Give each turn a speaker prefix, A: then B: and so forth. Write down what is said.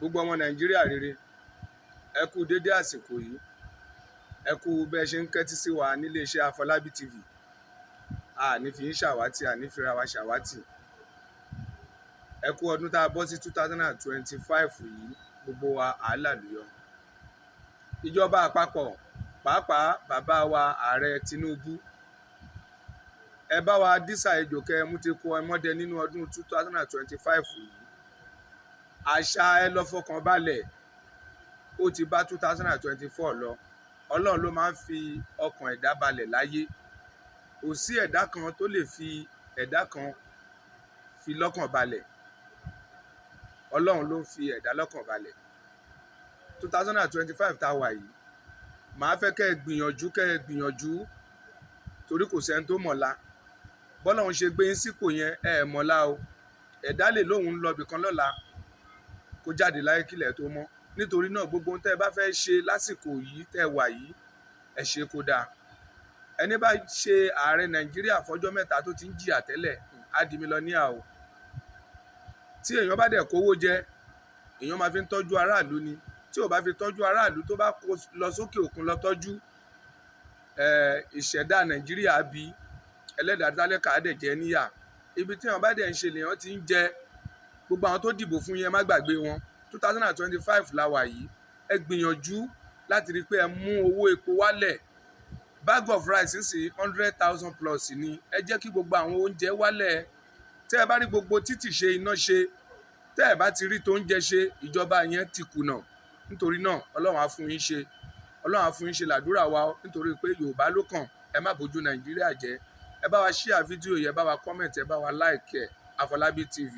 A: gbogbo ọmọ nàìjíríà rere ẹ kú dédé àsìkò yìí, ẹ kú bẹ́ẹ̀ ṣe ń kẹ́tí sí wa níléeṣẹ́ Afọlábí TV. Àní fi ń ṣàwátì, àní fi ra wa ṣàwátì. Ẹ kú ọdún tá a bọ́ sí 2025 yìí, gbogbo wa àálàlúyọ. Ìjọba àpapọ̀ pàápàá bàbá wa ààrẹ Tinubu, ẹ bá wa dísà ejò kẹ mú ti kó ẹmọdé nínú ọdún 2025 yìí. Àṣà ẹ lọ fọkàn balẹ̀, ó ti bá 2024 lọ. Ọlọ́run ló máa ń fi ọkàn ẹ̀dá balẹ̀ láyé. Kò sí ẹ̀dá kan tó lè fi ẹ̀dá kan fi lọ́kàn balẹ̀. Ọlọ́run ló ń fi ẹ̀dá lọ́kàn balẹ̀. 2025 tá a wà yìí, màá fẹ́ kẹ́ ẹ gbìyànjú torí kò sẹ́ni tó mọ̀la. Bọ́lọ́run ṣe gbé yín sípò yẹn ẹ mọ̀la o. Ẹ̀dá lè lóun lọ ibìkan lọ́la kó jáde láyé kílẹ̀ tó mọ́. Nítorí náà gbogbo ohun tẹ́ ẹ bá fẹ́ ṣe lásìkò yìí tẹ́ ẹ wà yìí, ẹ ṣe kó dáa. Ẹni bá ṣe ààrẹ Nàìjíríà fọjọ́ mẹ́ta tó ti ń jìyà tẹ́lẹ̀ á di mílíọ̀níà o. Tí èèyàn bá dẹ̀ kówó jẹ, èèyàn máa fi ń tọ́jú aráàlú ni. Tí ò bá fi tọ́jú aráàlú, tó bá kó lọ sókè òkun lọ tọ́jú, ìṣẹ̀dá Nàìjíríà bí ẹlẹ́dàá tálákà á dẹ̀ jẹ níyà. Ibi tí èèyàn bá dẹ̀ ń ṣe lèèyàn ti ń jẹ. Gbogbo àwọn tó dìbò fún yín ẹ má gbàgbé wọn. 2025 la wà yìí, ẹ gbìyànjú láti rí i pé ẹ mú owó epo wálẹ̀. Bag of rice sì 100,000 plus ni. Ẹ jẹ́ kí gbogbo àwọn oúnjẹ wálẹ̀. Tẹ́ ẹ bá rí gbogbo títì ṣe, iná ṣe, tẹ́ ẹ bá ti rí tó oúnjẹ ṣe, ìjọba yẹn ti kùnà. Nítorí náà Ọlọ́run á fún yín ṣe. Ọlọ́run á fún yín ṣe làdúrà wa, nítorí pé Yorùbá ló kàn. Ẹ má bójú Nàìjíríà jẹ́. Ẹ bá wa share fídíò yẹn, ẹ bá wa comment, ẹ bá wa like ẹ. Afọlábí TV.